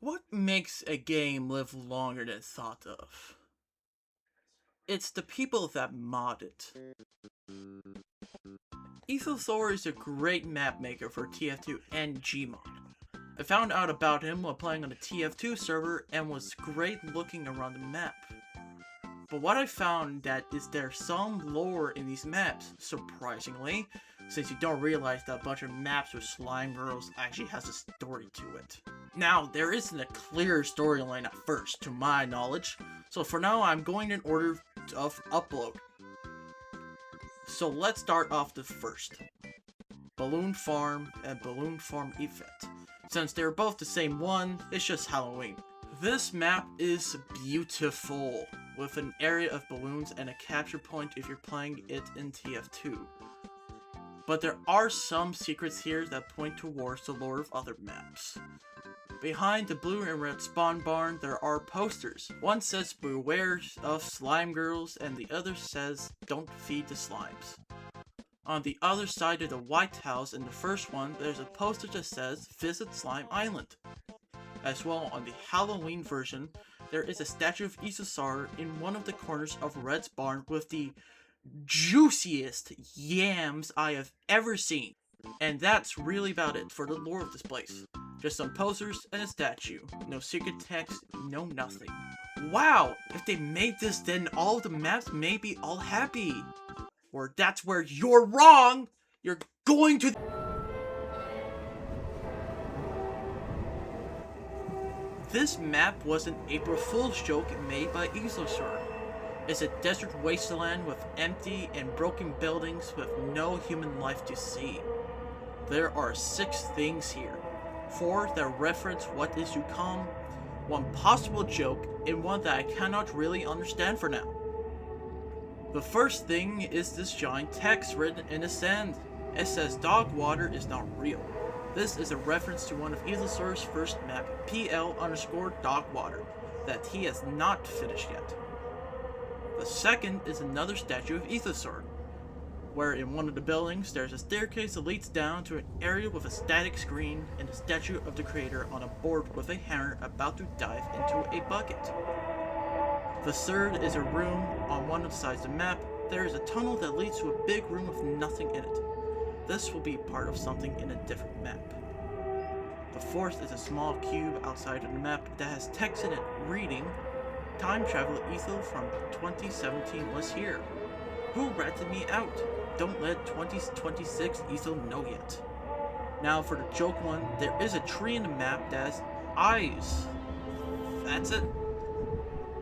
What makes a game live longer than thought of? It's the people that mod it. Ethosaur is a great map maker for TF2 and Gmod. I found out about him while playing on the TF2 server and was great looking around the map. But what I found that is there's some lore in these maps, surprisingly, since you don't realize that a bunch of maps with slime girls actually has a story to it. Now, there isn't a clear storyline at first, to my knowledge, so for now I'm going in order of upload. So let's start off the first. Balloon Farm and Balloon Farm Event. Since they're both the same one, it's just Halloween. This map is beautiful, with an area of balloons and a capture point if you're playing it in TF2. But there are some secrets here that point towards the lore of other maps. Behind the blue and red spawn barn, there are posters. One says beware of slime girls and the other says don't feed the slimes. On the other side of the White House in the first one, there's a poster that says visit Slime Island. As well, on the Halloween version, there is a statue of Ethosaur in one of the corners of Red's barn with the juiciest yams I have ever seen. And that's really about it for the lore of this place. Just some posters and a statue. No secret text, no nothing. Wow! If they made this, then all of the maps may be all happy. Or that's where you're wrong! You're going to... This map was an April Fool's joke made by Ethosaur. It's a desert wasteland with empty and broken buildings with no human life to see. There are 6 things here. 4 that reference what is to come, 1 possible joke, and 1 that I cannot really understand for now. The first thing is this giant text written in the sand. It says dog water is not real. This is a reference to one of Ethosaur's first map, PL_dogwater, that he has not finished yet. The second is another statue of Ethosaur, where in one of the buildings there's a staircase that leads down to an area with a static screen and a statue of the creator on a board with a hammer about to dive into a bucket. The third is a room on one of the sides of the map. There is a tunnel that leads to a big room with nothing in it. This will be part of something in a different map. The fourth is a small cube outside of the map that has text in it reading, "Time travel Etho from 2017 was here. Who ratted me out? Don't let 2026 Etho know yet." Now for the joke one, there is a tree in the map that has eyes. That's it.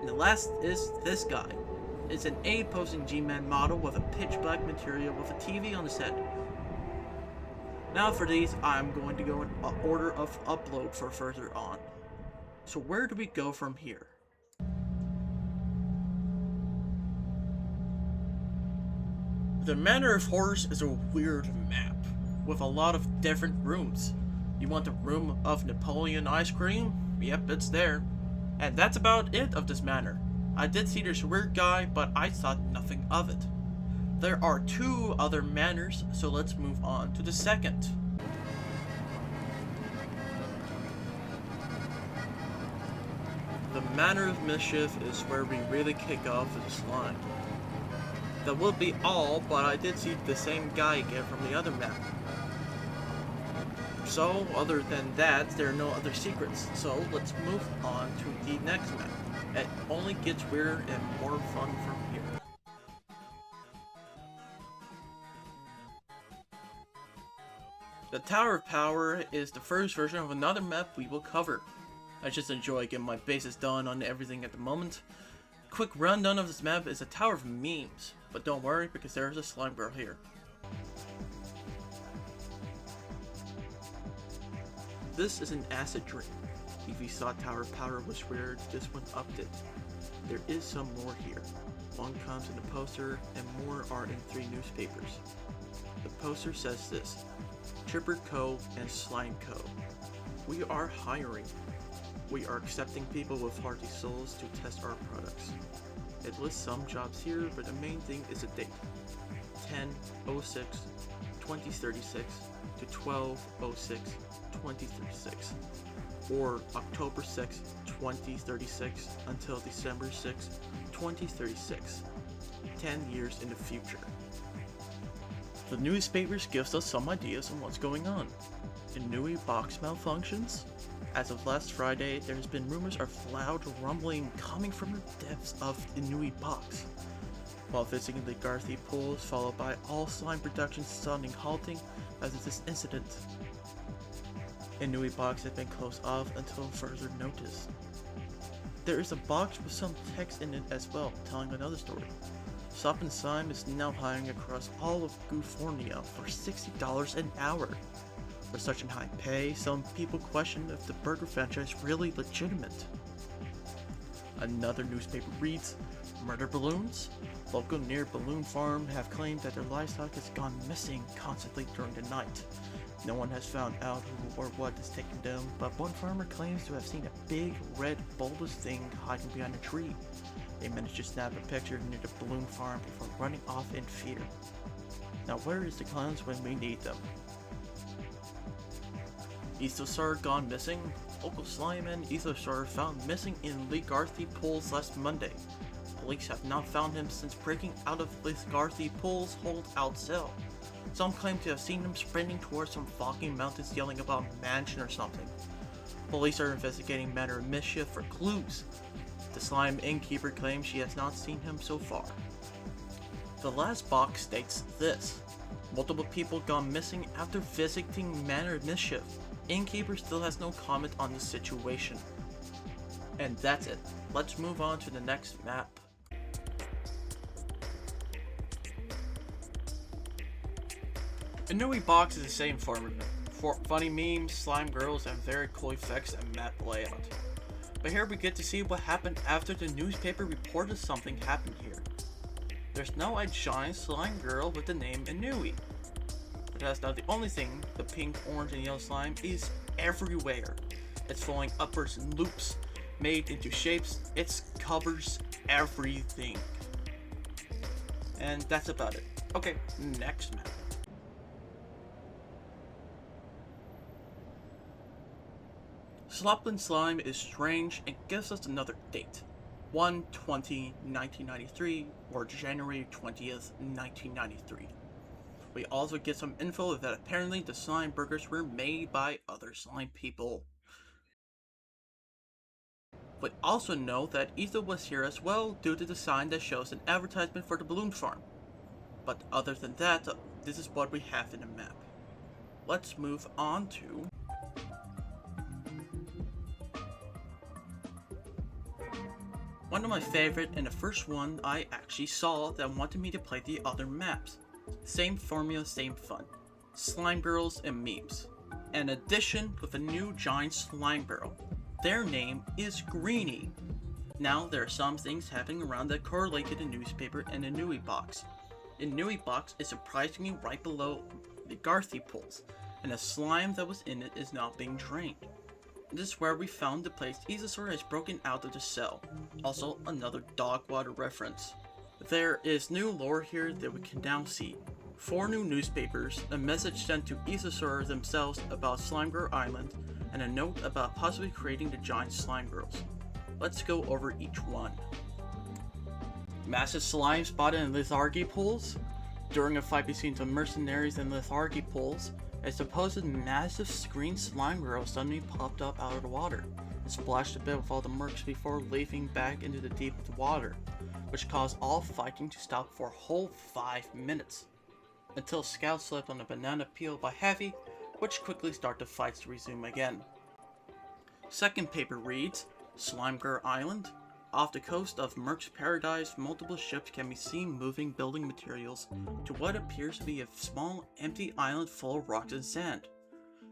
And the last is this guy. It's an A posing Gmod model with a pitch black material with a TV on his head. Now for these, I'm going to go in order of upload for further on. So where do we go from here? The Manor of Horrors is a weird map, with a lot of different rooms. You want the room of Napoleon ice cream? Yep, it's there. And that's about it of this manor. I did see this weird guy, but I thought nothing of it. There are 2 other manors, so let's move on to the second. The Manor of Mischief is where we really kick off with the slime. That will be all, but I did see the same guy again from the other map. So, other than that, there are no other secrets, so let's move on to the next map. It only gets weirder and more fun from here. The Tower of Power is the first version of another map we will cover. I just enjoy getting my bases done on everything at the moment. Quick rundown of this map is a tower of memes, but don't worry because there is a slime girl here. This is an acid drink. If you thought Tower of Power was weird, this one upped it. There is some more here. 1 comes in the poster, and more are in 3 newspapers. The poster says this: Tripper Co. and Slime Co. We are hiring. We are accepting people with hearty souls to test our products. It lists some jobs here, but the main thing is a date. 10/06/2036 to 12/06/2036. or October 6, 2036 until December 6, 2036, 10 years in the future. The newspapers gives us some ideas on what's going on. Inui box malfunctions? As of last Friday, there has been rumors of loud rumbling coming from the depths of Inui box. While visiting the Garthy pools, followed by all slime production suddenly halting after this incident. Inui box has been closed off until further notice. There is a box with some text in it as well, telling another story. Sop and Slime is now hiring across all of California for $60 an hour. For such a high pay, some people question if the burger franchise is really legitimate. Another newspaper reads, murder balloons? Local near Balloon Farm have claimed that their livestock has gone missing constantly during the night. No one has found out who or what is taking them, but one farmer claims to have seen a big, red, bulbous thing hiding behind a tree. They managed to snap a picture near the Balloon Farm before running off in fear. Now where is the clowns when we need them? Ethosaur gone missing? Local slime and Ethosaur found missing in Garthy pools last Monday. Police have not found him since breaking out of Garthy pools holdout cell. Some claim to have seen him sprinting towards some foggy mountains yelling about mansion or something. Police are investigating manner of mischief for clues. The slime innkeeper claims she has not seen him so far. The last box states this: multiple people gone missing after visiting manner of mischief. Innkeeper still has no comment on the situation. And that's it. Let's move on to the next map. Inui box is the same format. For funny memes, slime girls, and very cool effects and map layout. But here we get to see what happened after the newspaper reported something happened here. There's now a giant slime girl with the name Inui. But that's not the only thing. The pink, orange, and yellow slime is everywhere. It's flowing upwards in loops, made into shapes. It covers everything. And that's about it. Okay, next map. Slopland Slime is strange and gives us another date. 1/20/1993 or January 20th, 1993. We also get some info that apparently the slime burgers were made by other slime people. We also know that Ether was here as well due to the sign that shows an advertisement for the balloon farm. But other than that, this is what we have in the map. Let's move on to one of my favorite and the first one I actually saw that wanted me to play the other maps. Same formula, same fun. Slime girls and memes. An addition with a new giant slime girl. Their name is Greenie. Now there are some things happening around that correlate to the newspaper and the Inui box. Inui box is surprisingly right below the Garthy pools, and the slime that was in it is not being drained. This is where we found the place Ethosaur has broken out of the cell. Also another dog water reference. There is new lore here that we can now see. 4 new newspapers, a message sent to Ethosaur themselves about Slime Girl Island, and a note about possibly creating the giant slime girls. Let's go over each one. Massive slime spotted in lethargy pools. During a fight between some mercenaries and lethargy pools, a supposed massive green slime girl suddenly popped up out of the water and splashed a bit with all the mercs before leaping back into the deep water, which caused all fighting to stop for a whole 5 minutes, until Scout slipped on a banana peel by Heavy, which quickly started the fights to resume again. Second paper reads, Slime Girl Island. Off the coast of Merc's Paradise, multiple ships can be seen moving building materials to what appears to be a small, empty island full of rocks and sand.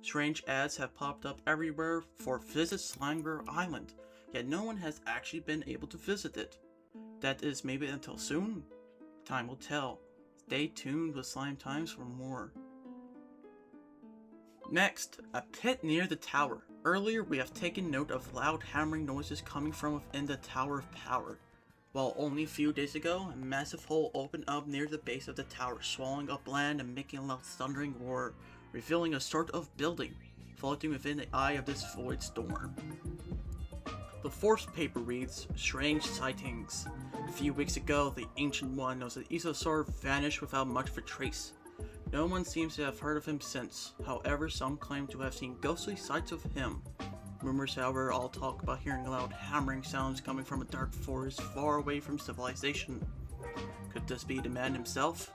Strange ads have popped up everywhere for Visit Slime Girl Island, yet no one has actually been able to visit it. That is maybe until soon? Time will tell. Stay tuned with Slime Times for more. Next, a pit near the tower. Earlier we have taken note of loud hammering noises coming from within the Tower of Power, while only a few days ago, a massive hole opened up near the base of the tower, swallowing up land and making a loud thundering roar, revealing a sort of building. floating within the eye of this void storm. The fourth paper reads, Strange Sightings. A few weeks ago, the Ancient One knows that Ethosaur vanished without much of a trace. No one seems to have heard of him since. However, some claim to have seen ghostly sights of him. Rumors, however, all talk about hearing loud hammering sounds coming from a dark forest far away from civilization. Could this be the man himself?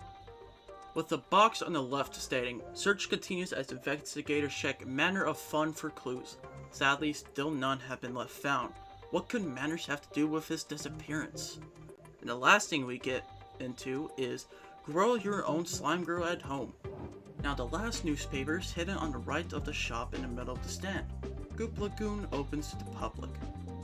With the box on the left stating, Search continues as investigators check Manor of Fun for clues. Sadly, still none have been left found. What could Manners have to do with his disappearance? And the last thing we get into is Grow Your Own Slime Girl at Home. Now the last newspaper is hidden on the right of the shop in the middle of the stand. Goop Lagoon opens to the public.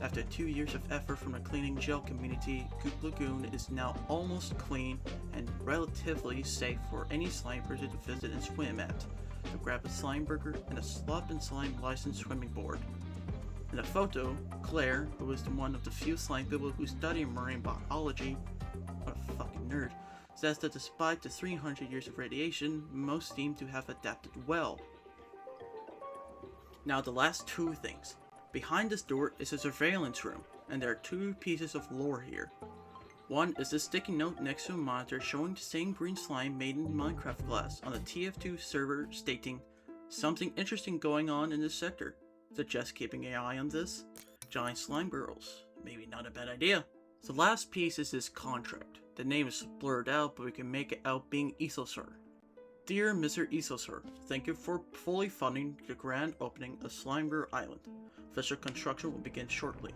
After 2 years of effort from the cleaning gel community, Goop Lagoon is now almost clean and relatively safe for any slime person to visit and swim at. To grab a slime burger and a slop and slime licensed swimming board. In the photo, Claire, who is one of the few slime people who study marine biology, what a fucking nerd, says that despite the 300 years of radiation, most seem to have adapted well. Now the last two things. Behind this door is a surveillance room, and there are two pieces of lore here. One is a sticky note next to a monitor showing the same green slime made in Minecraft glass on the TF2 server stating, Something interesting going on in this sector. Suggest keeping an eye on this. Giant slime girls. Maybe not a bad idea. The last piece is his contract. The name is blurred out, but we can make it out being Ethosaur. Dear Mr. Ethosaur, thank you for fully funding the grand opening of Slime Girl Island. Official construction will begin shortly.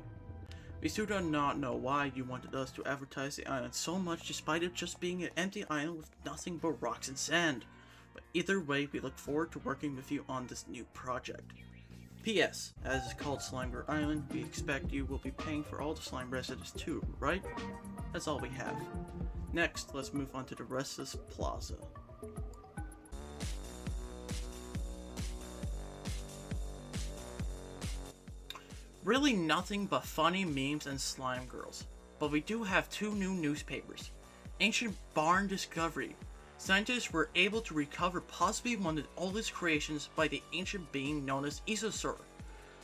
We still do not know why you wanted us to advertise the island so much despite it just being an empty island with nothing but rocks and sand. But either way, we look forward to working with you on this new project. P.S. As it's called Slime Girl Island, we expect you will be paying for all the slime residents too, right? That's all we have. Next, let's move on to the rest of this plaza. Really nothing but funny memes and slime girls. But we do have two new newspapers. Ancient Barn Discovery. Scientists were able to recover possibly one of the oldest creations by the ancient being known as Ethosaur.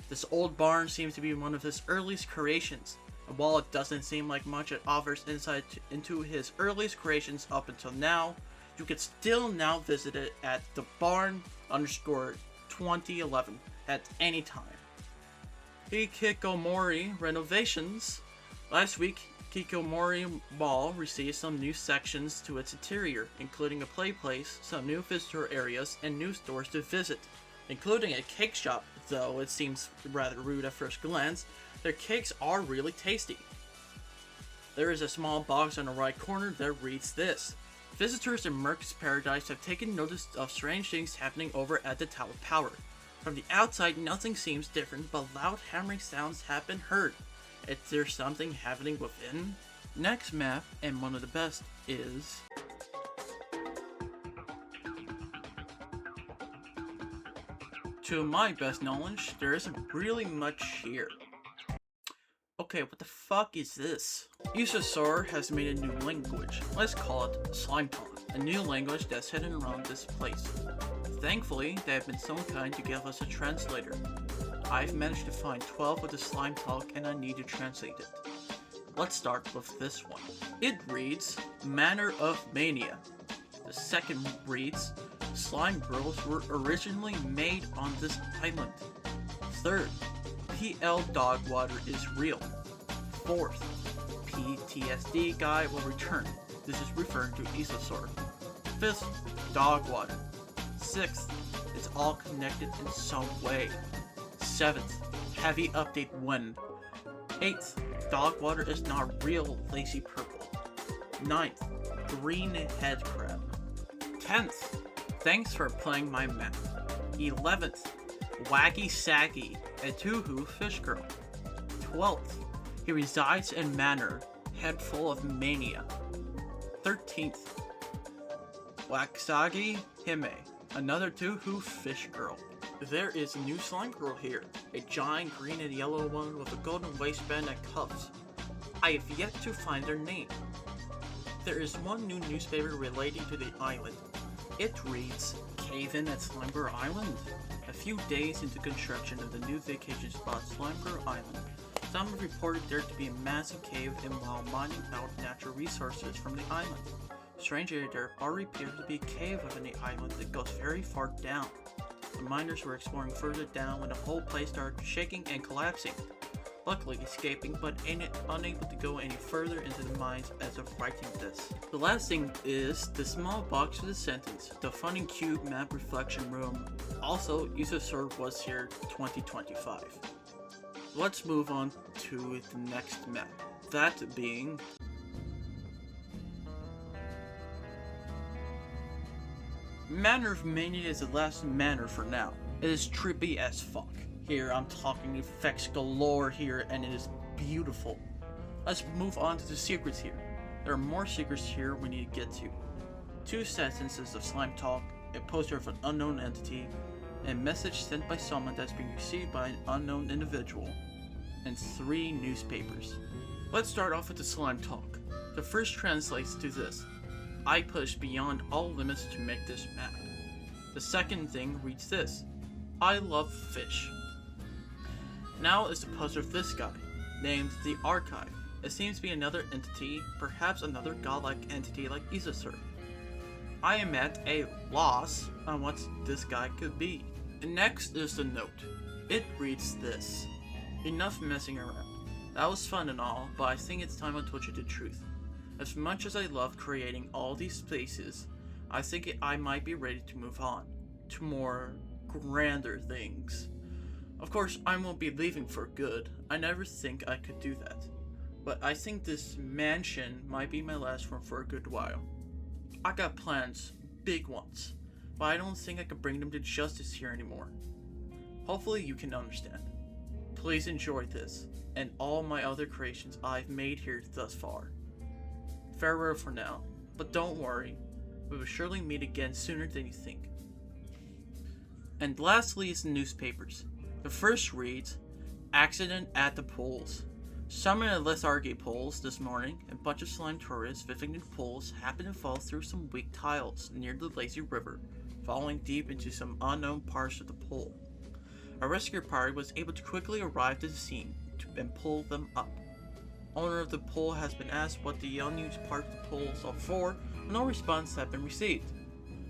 This old barn seems to be one of his earliest creations, and while it doesn't seem like much, it offers insight into his earliest creations up until now. You can still now visit it at the barn_2011 at any time. Hikikomori renovations. Last week, Hikikomori Mall received some new sections to its interior, including a play place, some new visitor areas, and new stores to visit, including a cake shop, though it seems rather rude at first glance. Their cakes are really tasty. There is a small box on the right corner that reads this. Visitors in Merc's Paradise have taken notice of strange things happening over at the Tower of Power. From the outside, nothing seems different, but loud hammering sounds have been heard. Is there something happening within? Next map, and one of the best, is... To my best knowledge, there isn't really much here. Okay, what the fuck is this? Ethosaur has made a new language. Let's call it Slime Talk, a new language that's hidden around this place. Thankfully, they have been so kind to give us a translator. I've managed to find 12 of the slime talk and I need to translate it. Let's start with this one. It reads, Manor of Mania. The second reads, Slime girls were originally made on this island. Third, PL dog water is real. Fourth, PTSD guy will return. This is referring to Ethosaur. Fifth, dog water. Sixth, it's all connected in some way. Seventh, heavy update when. Eighth, dog water is not real lazy purple. Ninth, green head crab. 10th, thanks for playing my map. 11th, Waggy Saggy, a Tuhu fish girl. 12th, he resides in Manor, head full of mania. 13th, Waxagi Hime, another Tuhu fish girl. There is a new slime girl here, a giant green and yellow one with a golden waistband and cuffs. I have yet to find their name. There is one new newspaper relating to the island. It reads, cave-in at Slimeburg Island? A few days into construction of the new vacation spot Slimeburg Island, some have reported there to be a massive cave-in while mining out natural resources from the island. Strangely, there already appears to be a cave within the island that goes very far down. The miners were exploring further down when the whole place started shaking and collapsing, luckily escaping but unable to go any further into the mines as of writing this. The last thing is the small box with the sentence, the fun and cute map reflection room. Also, Ethosaur was here 2025. Let's move on to the next map, that being Manor of Mania is the last manor for now. It is trippy as fuck. Here I'm talking effects galore here, and it is beautiful. Let's move on to the secrets here. There are more secrets here we need to get to. 2 sentences of slime talk, a poster of an unknown entity, a message sent by someone that's being received by an unknown individual, and 3 newspapers. Let's start off with the slime talk. The first translates to this: I push beyond all limits to make this map. The second thing reads this: I love fish. Now is the poster of this guy, named the Archive. It seems to be another entity, perhaps another godlike entity like Ethosaur. I am at a loss on what this guy could be. And next is the note. It reads this: enough messing around. That was fun and all, but I think it's time I told you the truth. As much as I love creating all these spaces, I think I might be ready to move on to more grander things. Of course, I won't be leaving for good. I never think I could do that. But I think this mansion might be my last one for a good while. I got plans, big ones, but I don't think I can bring them to justice here anymore. Hopefully you can understand. Please enjoy this, and all my other creations I've made here thus far. Farewell for now, but don't worry, we will surely meet again sooner than you think. And lastly is the newspapers. The first reads, Accident at the pools. Some in the lethargy pools this morning, a bunch of slime tourists visiting the pools happened to fall through some weak tiles near the lazy river, falling deep into some unknown parts of the pool. A rescue party was able to quickly arrive to the scene and pull them up. Owner of the pool has been asked what the unused part of the pools are for, but no response has been received.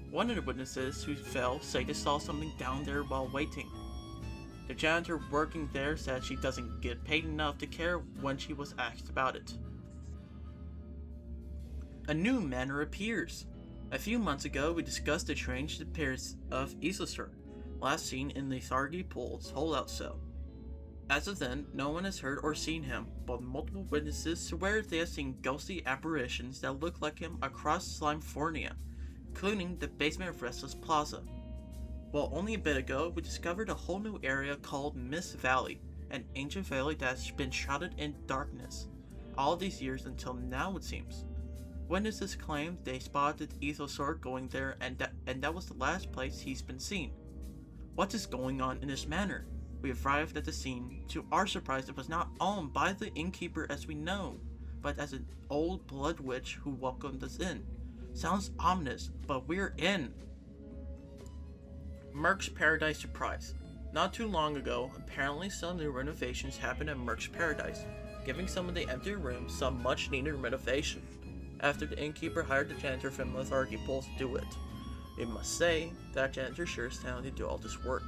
One of the witnesses who fell said they saw something down there while waiting. The janitor working there said she doesn't get paid enough to care when she was asked about it. A new manor appears. A few months ago, we discussed the strange appearance of Ethosaur, last seen in the Lethargy Pool's holdout cell. As of then, no one has heard or seen him, but multiple witnesses swear they have seen ghostly apparitions that look like him across Slimefornia, including the basement of Restless Plaza. Well, only a bit ago, we discovered a whole new area called Mist Valley, an ancient valley that's been shrouded in darkness, all these years until now it seems. Witnesses claim they spotted Ethosaur going there and that was the last place he's been seen. What is going on in this manor? We arrived at the scene. To our surprise, it was not owned by the innkeeper as we know, but as an old blood witch who welcomed us in. Sounds ominous, but we're in. Merc's Paradise surprise. Not too long ago, apparently some new renovations happened at Merc's Paradise, giving some of the empty rooms some much needed renovation, after the innkeeper hired the janitor from Lethargy Pools to do it. We must say, that janitor sure is talented to do all this work.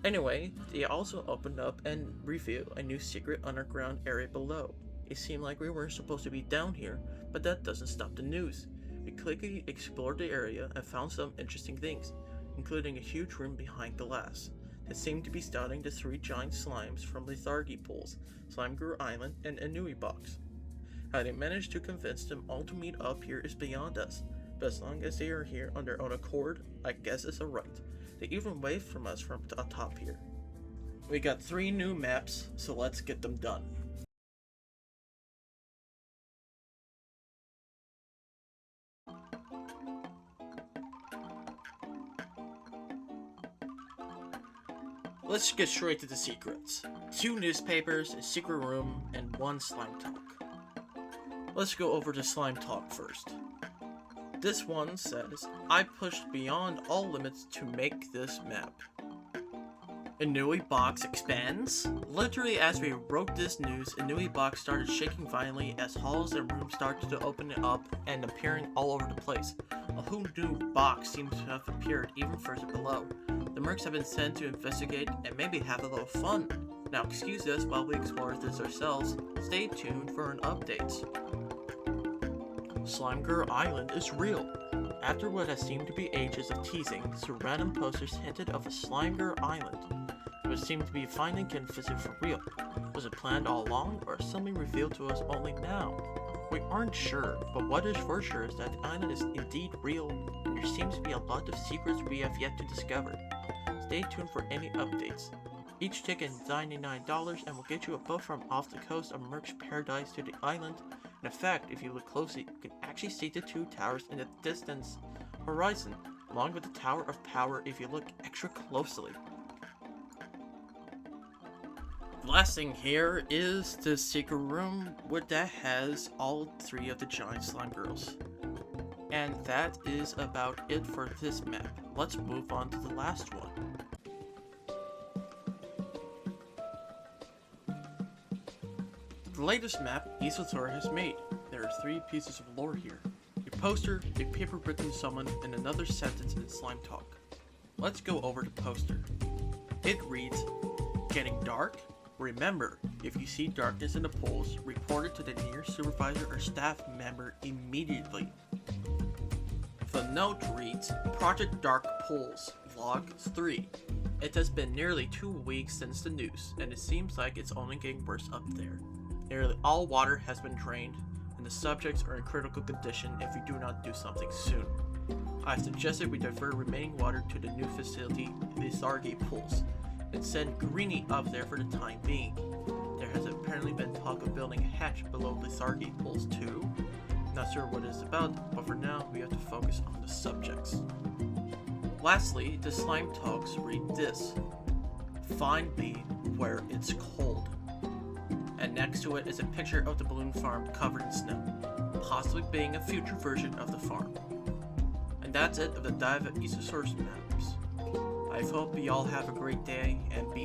Anyway, they also opened up and revealed a new secret underground area below. It seemed like we weren't supposed to be down here, but that doesn't stop the news. We quickly explored the area and found some interesting things, including a huge room behind glass that seemed to be starting the 3 giant slimes from Lethargy Pools, Slimeburg Island, and Anui Box. How they managed to convince them all to meet up here is beyond us, but as long as they are here on their own accord, I guess it's alright. They even waved from us from atop here. We got 3 new maps, so let's get them done. Let's get straight to the secrets. 2 newspapers, a secret room, and 1 slime talk. Let's go over to slime talk first. This one says, I pushed beyond all limits to make this map. Inui Box expands? Literally as we wrote this news, Inui Box started shaking violently as halls and rooms started to open up and appearing all over the place. A whole new box seems to have appeared even further below. The mercs have been sent to investigate and maybe have a little fun. Now excuse us while we explore this ourselves. Stay tuned for an update. Slime Girl Island is real. After what has seemed to be ages of teasing, some random posters hinted of a Slime Girl Island. It would seem to be finally getting visit for real. Was it planned all along, or something revealed to us only now? We aren't sure, but what is for sure is that the island is indeed real, and there seems to be a lot of secrets we have yet to discover. Stay tuned for any updates. Each ticket is $99 and will get you a boat from off the coast of Merc's Paradise to the island. In fact, if you look closely, you can actually see the two towers in the distance horizon, along with the Tower of Power if you look extra closely. The last thing here is the secret room that has all three of the giant slime girls. And that is about it for this map. Let's move on to the last one. The latest map Ethosaur has made. There are 3 pieces of lore here. A poster, a paper written summon, and another sentence in slime talk. Let's go over the poster. It reads, "Getting dark? Remember, if you see darkness in the pools, report it to the nearest supervisor or staff member immediately." The note reads, "Project Dark Pools, Vlog 3. It has been nearly 2 weeks since the news, and it seems like it's only getting worse up there. Nearly all water has been drained, and the subjects are in critical condition if we do not do something soon. I have suggested we divert remaining water to the new facility, the Sargi Pools, and send Greenie up there for the time being. There has apparently been talk of building a hatch below the Sargi Pools too. Not sure what it's about, but for now we have to focus on the subjects." Lastly, the slime talks read this: "Find me where it's cold." And next to it is a picture of the balloon farm covered in snow, possibly being a future version of the farm. And that's it of the dive at Ethosaur's maps. I hope you all have a great day and be